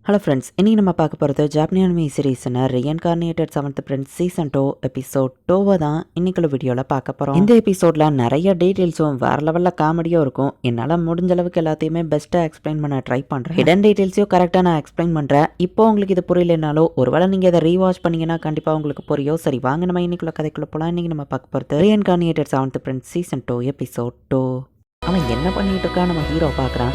Hello friends, இன்னைக்கு நம்ம பார்க்க போகிறது ஜாப்பனீஸ் அனிமே சீரிஸ்னா reincarnated 7th prince season 2 episode 2 தான் இன்னைக்குள்ள வீடியோவில் பார்க்க போகிறோம். இந்த எபிசோடில் நிறைய டீட்டெயில்ஸும் வேறு லெவலில் காமெடியும் இருக்கும். என்னால் முடிஞ்ச அளவுக்கு எல்லாத்தையுமே பெஸ்ட்டாக எக்ஸ்பிளைன் பண்ண ட்ரை பண்ணுறேன். ஹிடன் டீட்டெயில்ஸையும் கரெக்டாக நான் எக்ஸ்பிளைன் பண்ணுறேன். இப்போ உங்களுக்கு இது புரியலனாலும் ஒருவேளை நீங்கள் இதை ரீவாச் பண்ணிங்கன்னா கண்டிப்பாக உங்களுக்கு புரியும். சரி, வாங்க நம்ம இன்னைக்குள்ள கதைக்குள்ள போகலாம். இன்றைக்கி நம்ம பார்க்க போகிறது reincarnated 7th prince season 2 episode 2. அவன் என்ன பண்ணிட்டு இருக்கா நம்ம ஹீரோ பார்க்குறான்.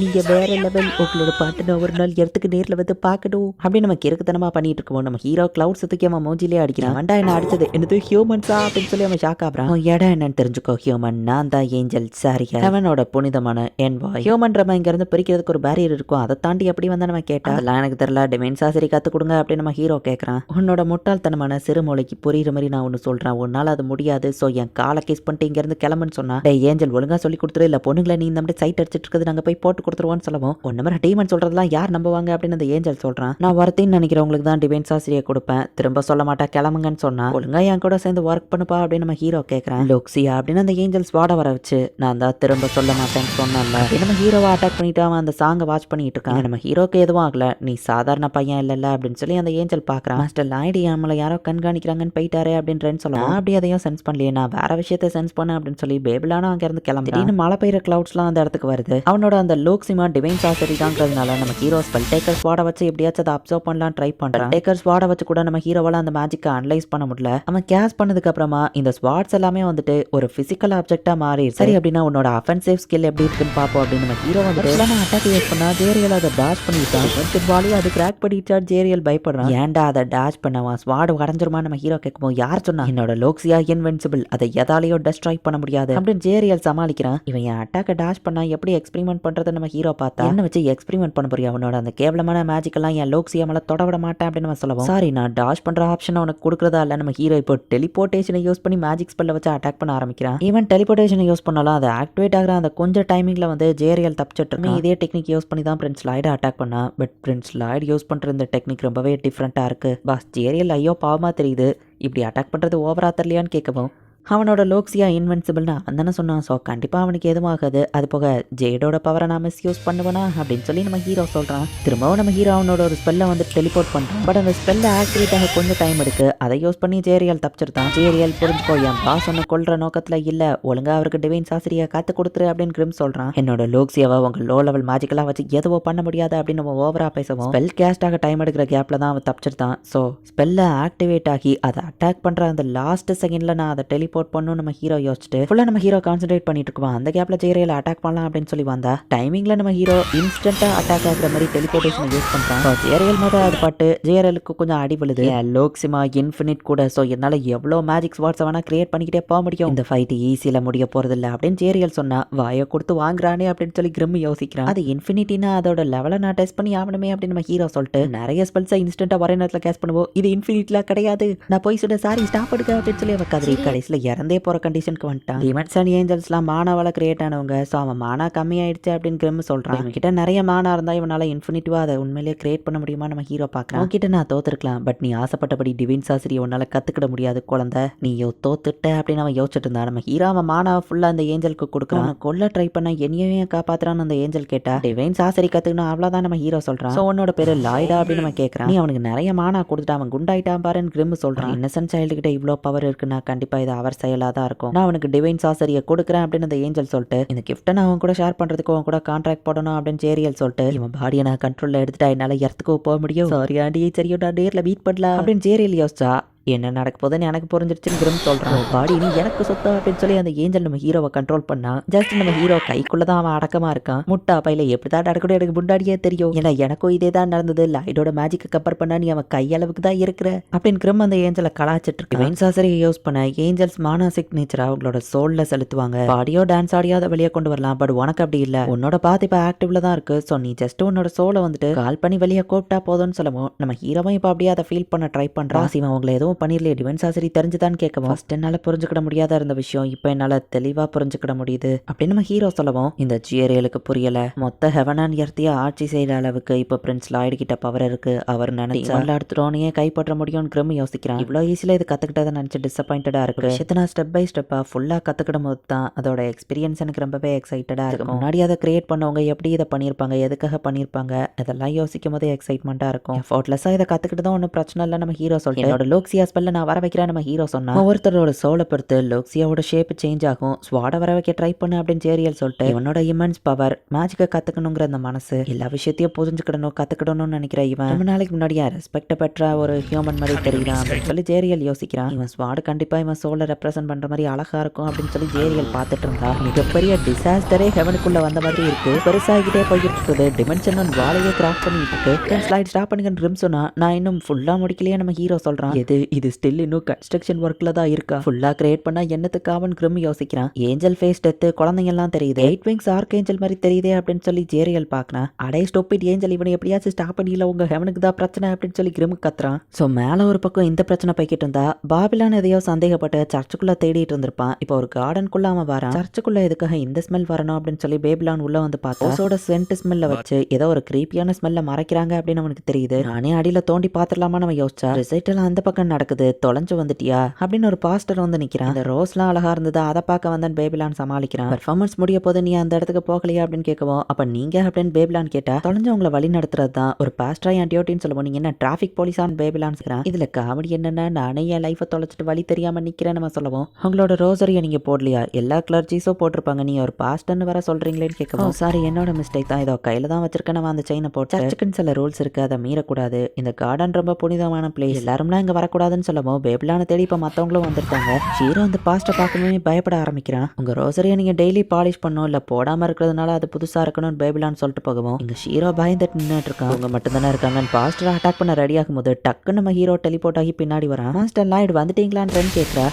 நீங்க வேற லெவல், உங்களோட பாட்டு நான் ஒரு நாள் இடத்துக்கு நேரில் வந்து பார்க்கணும் அப்படி நம்ம கிறுக்குத்தனமா பண்ணிட்டு இருக்கோம். நம்ம ஹீரோ கிளவுட் சுத்துக்கி அவன் மூஞ்சிலே அடிக்கிறான். வண்டா என்ன அடிச்சது என்னது ஹியூமன்ஸா அப்படின்னு சொல்லி அவன் ஷாக் ஆகுறான். இடம் என்னன்னு தெரிஞ்சுக்கோ ஹியூமன், நான் தான் ஏஞ்சல் சாரியா, அவனோட புனிதமான என்வாய். ஹியூமன் நம்ம இங்க இருந்து பிரிக்கிறதுக்கு ஒரு பேரியர் இருக்கும், அதை தாண்டி எப்படி வந்தா நம்ம கேட்டா அதெல்லாம் எனக்கு தெரியல, டிவைன் சாசரி கத்து கொடுங்க அப்படின்னு நம்ம ஹீரோ கேட்கறான். உன்னோட முட்டாள்தனமான சிறுமொழிக்கு புரியுற மாதிரி நான் ஒன்று சொல்றேன், உன்னால அது முடியாது. ஸோ என் காலை கிஸ் பண்ணிட்டு இங்க இருந்து கிளம்புன்னு சொன்னா ஏஞ்சல் ஒழுங்கா சொல்லி கொடுத்துரு, இல்ல பொண்ணுங்களை நீ இந்த மாதிரி சைட் அடிச்சிட்டு இருக்குது நாங்க போய் போட்டு கொடுத்துருவோம்னு சொல்லவும் ஒன்னு மாதிரி டீமன் சொல்றதெல்லாம் யார் நம்புவாங்க அப்படின்னு அந்த ஏஞ்சல் சொல்றான். நான் வரத்தின்னு நினைக்கிறவங்களுக்கு தான் டிவைன் சாஸ்திரியை கொடுப்பேன், திரும்ப சொல்ல மாட்டா கிளம்புங்கன்னு சொன்னா ஒழுங்கா என் கூட சேர்ந்து ஒர்க் பண்ணுப்பா அப்படின்னு நம்ம ஹீரோ கேட்கறேன். லோக்ஸியா அப்படின்னு அந்த ஏஞ்சல்ஸ் வாட வர வச்சு நான் தான் திரும்ப சொல்ல மாட்டேன்னு சொன்னேன்ல. நம்ம ஹீரோவை அட்டாக் பண்ணிட்டு அவன் அந்த சாங்கை வாட்ச் பண்ணிட்டு இருக்கான். நம்ம ஹீரோக்கு எதுவும் ஆகல, நீ சாதாரண பையன் இல்ல அப்படின்னு சொல்லி அந்த ஏஞ்சல் பாக்குறான். மாஸ்டர் லாய்டி நம்மள யாரோ கண்காணிக்கிறாங்கன்னு போயிட்டாரே அப்படின்னு சொல்லலாம். அப்படி அதையும் சென்ஸ் பண்ணலையே, நான் வேற விஷயத்த சென்ஸ் பண்ணேன் அப்படின்னு சொல்லி பேபிளானும் அங்க இருந்து கிளம்பி மழை பெய்யுற கிளவுட்ஸ்லாம் அந்த இடத்துக்கு வருது. அவனோட அந்த லோக்ஸிமா டிவைன் சாசரி தாங்கிறதுனால நம்ம ஹீரோ ஸ்பெல் டேக்கர்ஸ் வாட வச்சு எப்படியாச்சும் அதை அப்சர்வ் பண்ணலாம் ட்ரை பண்றான். டேக்கர்ஸ் வாட வச்சு கூட நம்ம ஹீரோவால அந்த மேஜிக்கை அனலைஸ் பண்ண முடியல. அவன் கேஸ் பண்ணதுக்கு அப்புறமா இந்த ஸ்வாட்ஸ் எல்லாமே வந்துட்டு ஒரு பிசிக்கல் ஆப்ஜெக்டா மாறி சரி அப்படின்னா உன்னோட அஃபென்சிவ் ஸ்கில் எப்படி இருக்குன்னு பாப்போம் அப்படின்னு நம்ம ஹீரோ வந்துட்டு அட்டாக் யூஸ் பண்ணா ஜேரியல் அதை டாஷ் பண்ணிட்டான். அது கிராக் பண்ணிட்டா ஜேரியல் பயப்படுறான். ஏன்டா அதை டாஷ் பண்ணவன் ஸ்வாட் உடஞ்சிருமா நம்ம ஹீரோ கேட்கும்போது யார் சொன்னா என்னோட லோக்ஸியா இன்வென்சிபிள், அதை எதாலையோ டெஸ்ட்ராய் பண்ண முடியாது அப்படின்னு ஜேரியல் சமாளிக்கிறான். இவன் என் அட்டாக்கை டாஷ் பண்ணா எப்படி எக்ஸ்பெரிமெண்ட் பண்றது நம்ம ஹீரோ பார்த்தா என்ன வச்சு எக்ஸ்பெரிமெண்ட் பண்ண போறியா, அவனோட அந்த கேவலமான மேஜிக் எல்லாம் என் லோக்ஸியா மேல தொட விட மாட்டேன் அப்படின்னு நம்ம சொல்லவும் சாரி நான் டாஷ் பண்ற ஆப்ஷன் உனக்கு கொடுக்கறதா இல்ல. நம்ம ஹீரோ இப்போ டெலிபோர்டேஷனை யூஸ் பண்ணி மேஜிக் ஸ்பெல்ல வச்சு அட்டாக் பண்ண ஆரம்பிக்கிறான். ஈவன் டெலிபோர்டேஷனை யூஸ் பண்ணாலும் அதை ஆக்டிவேட் ஆகிற அந்த கொஞ்சம் டைமிங்ல வந்து ஜேரியல் தப்பிச்சிட்டு இருக்கான். இதே டெக்னிக் யூஸ் பண்ணி தான் பிரின்ஸ் லாய்டை அட்டாக் பண்ணா. பட் பிரின்ஸ் லாய்டு யூஸ் பண்ற இந்த டெக்னிக் ரொம்பவே டிஃப்ரெண்டா இருக்கு பாஸ். ஜேரியல் ஐயோ பாவமா தெரியுது, இப்படி அட்டாக் பண்றது ஓவரா தெரியலையான்னு கேட்கவும் அவனோட லோக்ஸியா இன்வென்சிபிள்னா அவன் தானே சொன்னான். ஸோ கண்டிப்பாக அவனுக்கு எதுவும் ஆகாது. அது போக ஜேடோட பவரை நான் மிஸ்யூஸ் பண்ணுவேனா அப்படின்னு சொல்லி நம்ம ஹீரோ சொல்கிறான். திரும்பவும் நம்ம ஹீரோ அவனோட ஒரு ஸ்பெல்லை வந்து டெலிபோர்ட் பண்ணுறான். பட் அந்த ஸ்பெல்லை ஆக்டிவேட் ஆக கொஞ்சம் டைம் எடுக்கு. அதை யூஸ் பண்ணி ஜேரியல் தப்பிச்சிருந்தான். ஜேரியல் புரிஞ்சுக்கோ, என் பாஸ் ஒன்று கொள்ற நோக்கத்தில் இல்லை, ஒழுங்கா அவருக்கு டிவைன் சாஸ்திரியை காத்து கொடுத்துரு அப்படின்னு கிரிம் சொல்கிறான். என்னோட லோக்ஸியாவை உங்கள் லோ லெவல் மேஜிக்கெல்லாம் வச்சு எதுவோ பண்ண முடியாது அப்படின்னு நம்ம ஓவரா பேசுவோம். ஸ்பெல் கேஸ்ட் ஆக டைம் எடுக்கிற கேப்பில் தான் அவன் தப்பிச்சிருந்தான். ஸோ ஸ்பெல்லை ஆக்டிவேட் ஆகி அதை அட்டாக் பண்ணுற அந்த லாஸ்ட் செகண்டில் நான் அதை டெலிபோர்ட் பண்ணணும் நம்ம ஹீரோ யோசிச்சுட்டு ஃபுல்லா நம்ம ஹீரோ கான்சென்ட்ரேட் பண்ணிட்டு இருக்கோம். அந்த கேப்ல ஜேரியல் அட்டாக் பண்ணலாம் அப்படின்னு சொல்லி வந்தா டைமிங்ல நம்ம ஹீரோ இன்ஸ்டன்டா அட்டாக் ஆகுற மாதிரி டெலிபோர்டேஷன் யூஸ் பண்றான். ஜேரியல் மேல அது பட்டு ஜேரியலுக்கு கொஞ்சம் அடி விழுது. லோக்ஸிமா இன்ஃபினிட் கூட ஸோ என்னால எவ்வளோ மேஜிக் ஸ்வாட்ஸ் வேணா கிரியேட் பண்ணிக்கிட்டே போக முடியும், இந்த ஃபைட் ஈஸியில முடிய போறது இல்லை அப்படின்னு ஜேரியல் சொன்னா வாயை கொடுத்து வாங்குறானே அப்படின்னு சொல்லி கிரிம் யோசிக்கிறான். அது இன்ஃபினிட்டினா அதோட லெவலை நான் டெஸ்ட் பண்ணி ஆகணுமே அப்படின்னு நம்ம ஹீரோ சொல்லிட்டு நிறைய ஸ்பெல்ஸை இன்ஸ்டன்டா ஒரே நேரத்தில் கேஸ் பண்ணுவோம். இது இன்ஃபினிட்ல கிடையாது, நான் போய் சொல்ல சாரி ஸ்டாப் எடுக்க அப்படின்னு சொல்லி அவன் கதறி கடைசியில் இறந்தே போற கண்டிஷனுக்கு வந்துட்டான். டிமன்ஸ் அண்ட் ஏஞ்சல்ஸ்லாம் மானாவால கிரியேட் ஆனவங்க. ஸோ அவன் மானா கம்மியாயிடுச்சு அப்படின்னு கிரிம் சொல்றான். இவன்கிட்ட நிறைய மானா இருந்தா இவனால இன்ஃபினிட்டிவா அதை உண்மையிலேயே கிரியேட் பண்ண முடியுமா நம்ம ஹீரோ பார்க்கலாம். அவன்கிட்ட நான் தோத்துருக்கலாம், பட் நீ ஆசைப்பட்டபடி டிவைன் சாஸ்திரியை உன்னால கத்துக்கிட முடியாது குழந்தை, நீ தோத்துட்ட அப்படின்னு அவன் யோசிச்சுட்டு இருந்தான். நம்ம ஹீரோ அவன் மானா ஃபுல்லா அந்த ஏஞ்சலுக்கு கொடுக்குறான். கொல்ல ட்ரை பண்ண என்னையும் காப்பாத்துறான்னு அந்த ஏஞ்சல் கேட்டா டிவைன் சாஸ்திரி கத்துக்கணும் அவ்வளவுதான் நம்ம ஹீரோ சொல்றான். ஸோ உன்னோட பேரு லாய்டா அப்படின்னு நம்ம கேட்கறான். நீ அவனுக்கு நிறைய மானா கொடுத்துட்டு அவன் குண்டாயிட்டான் பாருன்னு கிரிம் சொல்றான். இன்னசென்ட் சைல்டு கிட்ட இவ்வளோ பவர் இருக்குன்னா கண்டிப்பா இது அவர் செயலா தான் இருக்கும். நான் அவனுக்கு டிவைன் சாசரியை கொடுக்குறேன் அப்படின்னு அந்த ஏஞ்சல் சொல்லிட்டு இந்த கிஃப்ட்டை நான் அவன் கூட ஷேர் பண்றதுக்கு அவன் கூட கான்ட்ராக்ட் போடணும் அப்படின்னு ஜேரியல் சொல்லிட்டு இவன் பாடியை நான் கண்ட்ரோல்ல எடுத்துட்டா என்னால இடத்துக்கு போக முடியும், சாரி ஆண்டி சரியோ நான் நேரில் மீட் பண்ணலாம் அப்படின்னு ஜேரியல் யோசிச்சா என்ன நடக்க போதுன்னு எனக்கு புரிஞ்சிருச்சுன்னு கிரிம் சொல்றான். பாடி நீ எனக்கு சொத்தம் அப்படின்னு சொல்லி அந்த ஏஞ்சல் நம்ம ஹீரோவை கண்ட்ரோல் பண்ணா. ஜஸ்ட் நம்ம ஹீரோ கைக்குள்ளதான் அவன் அடக்கமா இருக்கான். முட்டா பையில எப்படிதான் நடக்கணும் எனக்கு முன்னாடியே தெரியும், ஏன்னா எனக்கும் இதே தான் நடந்தது, லைடோட மேஜிக்கை கம்பேர் பண்ணா நீ அவன் கையளவுக்கு தான் இருக்கிற அப்படின்னு கிரிம் அந்த ஏஞ்சலை கலாச்சிட்டு இருக்கு. டிவைன் சாசரியை யூஸ் பண்ண ஏஞ்சல்ஸ் மானா சிக்னேச்சர் அவங்களோட சோல்ல செலுத்துவாங்க. பாடியோ டான்ஸ் ஆடியோ அதை வெளியே கொண்டு வரலாம். பட் உனக்கு அப்படி இல்ல, உன்னோட பாத்து இப்ப ஆக்டிவ்ல தான் இருக்கு. ஸோ நீ ஜஸ்ட் உன்னோட சோலை வந்துட்டு கால் பண்ணி வெளியே கூப்பிட்டா போதும்னு சொல்லவும் நம்ம ஹீரோவும் இப்ப அப்படியே அதை ஃபீல் பண்ண ட்ரை பண்றான். இவன் உங்களை எதுவும் எதுவும் பண்ணிரலையே டிவைன் சாசரி தெரிஞ்சுதான்னு கேட்கவும் ஃபர்ஸ்ட் என்னால புரிஞ்சுக்கிட முடியாத இருந்த விஷயம் இப்போ என்னால தெளிவா புரிஞ்சுக்கிட முடியுது அப்படின்னு நம்ம ஹீரோ சொல்லவும் இந்த ஜியரியலுக்கு புரியல. மொத்த ஹெவன் அண்ட் எர்த்தியா ஆட்சி செய்யற அளவுக்கு இப்ப பிரின்ஸ் லாய்டு கிட்ட பவர் இருக்கு. அவர் நினைச்சா த்ரோனையே கைப்பற்ற முடியும்னு கிரிம் யோசிக்கிறான். இவ்வளவு ஈஸியில இது கத்துக்கிட்டதை நினைச்சு டிசப்பாயிண்டடா இருக்கு. விஷயத்தை நான் ஸ்டெப் பை ஸ்டெப்பா ஃபுல்லா கத்துக்கிடும் போது தான் அதோட எக்ஸ்பீரியன்ஸ் எனக்கு ரொம்பவே எக்ஸைட்டடா இருக்கும். முன்னாடி அதை கிரியேட் பண்ணவங்க எப்படி இதை பண்ணிருப்பாங்க, எதுக்காக பண்ணிருப்பாங்க, அதெல்லாம் யோசிக்கும் போது எக்ஸைட்மெண்டா இருக்கும். எஃபோர்ட்லெஸ்ஸா இதை கத்துக்கிட்டு ஒன்னும் பிரச்சனை இல்லை நம்ம ஹீரோ சொல்லிட்டு என்னோட லோக்சியா ஸ்பெல்ல நான் வர வைக்கிறேன் நம்ம ஹீரோ சொன்னா ஒவ்வொருத்தரோட சோலை பொறுத்து லோக்சியாவோட ஷேப் சேஞ்ச் ஆகும். ஸ்வாட வர வைக்க ட்ரை பண்ணு அப்படின்னு ஜேரியல் சொல்லிட்டு இவனோட இமன்ஸ் பவர் மேஜிக்கை கத்துக்கணுங்கிற அந்த மனசு எல்லா விஷயத்தையும் புரிஞ்சுக்கிடணும் கத்துக்கிடணும்னு நினைக்கிற இவன் ரொம்ப நாளைக்கு முன்னாடியா ரெஸ்பெக்ட் பெற்ற ஒரு ஹியூமன் மாதிரி தெரியுறான் அப்படின்னு சொல்லி ஜேரியல் யோசிக்கிறான். இவன் ஸ்வாட் கண்டிப்பா இவன் சோலை ரெப்ரசென்ட் பண்ற மாதிரி அழகா இருக்கும் அப்படின்னு சொல்லி ஜேரியல் பார்த்துட்டு இருந்தா மிகப்பெரிய டிசாஸ்டரே ஹெவனுக்குள்ள வந்த மாதிரி இருக்கு. பெருசாகிட்டே போய்கிட்டு இருக்குது. டிமென்ஷன் ஒன் வாழையே கிராஸ் பண்ணிட்டு இருக்கு. ஸ்லைட் ஸ்டாப் பண்ணிக்கன்னு ரிம் சொன்னா நான் இன்னும் ஃபுல்லா முடிக்கலையே நம்ம ஹீரோ சொல்றான். இது ஸ்டில் இன்னும் கன்ஸ்ட்ரக்ஷன் ஒர்க்ல தான் இருக்கா. ஃபுல்லா கிரியேட் பண்ணா என்னத்துக்காவன் கிரிம் யோசிக்கிறான். ஏஞ்சல் ஃபேஸ் டெத்து குழந்தைங்க எல்லாம் தெரியுது. 8 விங்ஸ் ஆர்க் ஏஞ்சல் மாதிரி தெரியுதே அப்படின்னு சொல்லி ஜேரியல் பார்க்கறான். அடே ஸ்டாப்பிட் ஏஞ்சல் இவனை எப்படியாச்சும் ஸ்டாப் பண்ணில உங்க ஹெவனுக்கு தான் பிரச்சனை அப்படின்னு சொல்லி கிரிம் கத்துறான். ஸோ மேல ஒரு பக்கம் இந்த பிரச்சனை போய்கிட்டு இருந்தா பாபிலான் எதையோ சந்தேகப்பட்டு சர்ச்சுக்குள்ள தேடிட்டு இருந்திருப்பான். இப்போ ஒரு கார்டனுக்குள்ள அவன் வரான். சர்ச்சுக்குள்ள எதுக்காக இந்த ஸ்மெல் வரணும் அப்படின்னு சொல்லி பேபிலான் உள்ள வந்து பார்த்தோட சென்ட் ஸ்மெல்ல வச்சு ஏதோ ஒரு கிரீப்பியான ஸ்மெல்ல மறைக்கிறாங்க அப்படின்னு அவனுக்கு தெரியுது. நானே அடியில தோண்டி பாத்துடலாமா நம்ம யோசிச்சா ரிசைட் அந்த பக்கம் நடக்குது. தொலைஞ்சு வந்துட்டியா அப்படின்னு ஒரு பாஸ்டர் வந்து நிக்கிறான். அந்த ரோஸ்லாம் அழகா இருந்தது அதை பார்க்க வந்தேன் பேபிலான் சமாளிக்கிறான். பெர்ஃபார்மன்ஸ் முடிய போது நீ அந்த இடத்துக்கு போகலையா அப்படின்னு கேட்கவும் அப்ப நீங்க அப்படின்னு பேபிலான் கேட்டா தொலைஞ்சவங்களை வழி நடத்துறது தான் ஒரு பாஸ்டரா என் டியூட்டின்னு சொல்லுவோம். நீங்க என்ன டிராபிக் போலீஸான்னு பேபிலான் சொல்றான். இதுல காமெடி என்னன்னா நானே என் லைஃபை தொலைச்சிட்டு வழி தெரியாம நிக்கிறேன் நம்ம சொல்லுவோம். உங்களோட ரோசரியை நீங்க போடலையா, எல்லா கிளர்ஜிஸும் போட்டிருப்பாங்க, நீ ஒரு பாஸ்டர்னு வர சொல்றீங்களேன்னு கேட்கவும் சாரி என்னோட மிஸ்டேக் தான், இதோ கையில தான் வச்சிருக்கேன் நான் அந்த செயினை போட்டு. சர்ச்சுக்குன்னு சில ரூல்ஸ் இருக்கு, அதை மீறக்கூடாது. இந்த கார்டன் ரொம்ப புனிதமான பிளேஸ், எல்லாரும்லாம் இங்க வரக்கூடாதுன்னு சொல்லவும் பேபிலான தேடி இப்ப மத்தவங்களும் வந்திருக்காங்க. ஹீரோ அந்த பாஸ்டை பார்க்கவே பயப்பட ஆரம்பிக்கிறான். உங்க ரோசரியை நீங்க டெய்லி பாலிஷ் பண்ணும் இல்ல போடாம இருக்கிறதுனால அது புதுசா இருக்கணும்னு பேபிலான்னு சொல்லிட்டு போகவும் இங்க ஹீரோ பயந்துட்டு நின்றுட்டு இருக்கான். அவங்க மட்டும் தானே இருக்காங்க. பாஸ்டர் அட்டாக் பண்ண ரெடி ஆகும் போது டக்குன்னு நம்ம ஹீரோ டெலிபோர்ட் ஆகி பின்னாடி வரான். மாஸ்டர் லாய்டு வந்துட்டீங்களான்னு கேட்கிறா.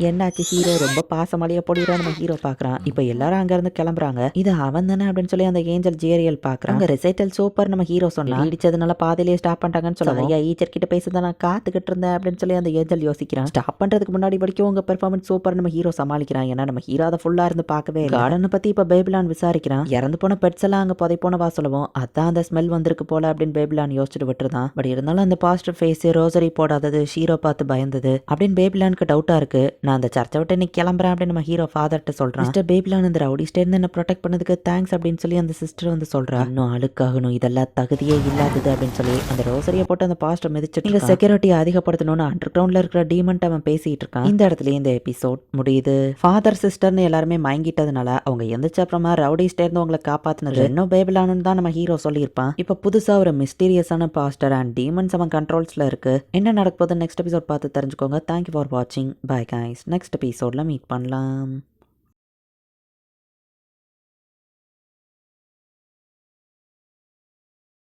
என்னாச்சு ஹீரோ ரொம்ப பாசமலையா பொடிறான் நம்ம ஹீரோ பாக்குறான். இப்ப எல்லாரும் அங்க இருந்து கிளம்புறாங்க. இது அவன் தானே அப்படின்னு சொல்லி அந்த ஏஞ்சல் ஜேரியல் பாக்குறாங்க. ரிசைட்டல் சூப்பர் நம்ம ஹீரோ சொன்னா இடிச்சதுனால பாதிலேயே ஸ்டாப் பண்ணிட்டாங்கன்னு சொல்லுவாங்க. ஐயா ஈச்சர் கிட்ட பேசுதான் நான் காத்துக்கிட்டு இருந்தேன் அப்படின்னு சொல்லி அந்த ஏஞ்சல் யோசிக்கிறான். ஸ்டாப் பண்றதுக்கு முன்னாடி வரைக்கும் உங்க பெர்ஃபார்மன்ஸ் சூப்பர் நம்ம ஹீரோ சமாளிக்கிறான். ஏன்னா நம்ம ஹீரோ அதை ஃபுல்லா இருந்து பார்க்கவே கார்டனை பத்தி இப்ப பேபிலான் விசாரிக்கிறான். இறந்து போன பெட்ஸ் எல்லாம் அங்க புதை போன வா சொல்லுவோம். அதான் அந்த ஸ்மெல் வந்திருக்கு போல அப்படின்னு பேபிலான் யோசிச்சுட்டு விட்டுருதான். பட் இருந்தாலும் அந்த பாஸ்டர் ஃபேஸ் ரோசரி போடாதது ஹீரோ பார்த்து பயந்தது அப்படின்னு பேபிலானுக்கு டவுட்டா இருக்கு. நான் அந்த சர்ச்சை விட்டு நீ கிளம்புறேன் அப்படின்னு நம்ம ஹீரோ ஃபாதர்ட்ட சொல்றான். மிஸ்டர் பேபிலான் இந்த ரவுடிஸ்டே இருந்து என்ன ப்ரொடெக்ட் பண்ணதுக்கு தேங்க்ஸ் அப்படின்னு சொல்லி அந்த சிஸ்டர் வந்து சொல்றா. இன்னும் அழுக்காகணும், இதெல்லாம் தகுதியே இல்லாதது அப்படின்னு சொல்லி அந்த ரோசரியை போட்டு அந்த பாஸ்டர் மிதிச்சு நீங்க செக்யூரிட்டியை அதிகப்படுத்தணும்னு அண்டர் கிரவுண்ட்ல இருக்கிற டீமன்ட் அவன் பேசிட்டு இருக்கான். இந்த இடத்துல இந்த எபிசோட் முடியுது. ஃபாதர் சிஸ்டர்னு எல்லாருமே மயங்கிட்டதுனால அவங்க எந்திரிச்ச அப்புறமா ரவுடிஸ்டே இருந்து உங்களை காப்பாத்தினது இன்னும் பேபிலானு தான் நம்ம ஹீரோ சொல்லியிருப்பான். இப்ப புதுசா ஒரு மிஸ்டீரியஸான பாஸ்டர் அண்ட் டீமன்ஸ் அவன் கண்ட்ரோல்ஸ்ல இருக்கு. என்ன நடக்க போகுது நெக்ஸ்ட் எபிசோட் பார்த்து தெரிஞ்சுக்கோங்க. தேங்க்யூ ஃபார் வாட்சிங். Bye guys. நெக்ஸ்ட் எபிசோட்ல மீட் பண்ணலாம்.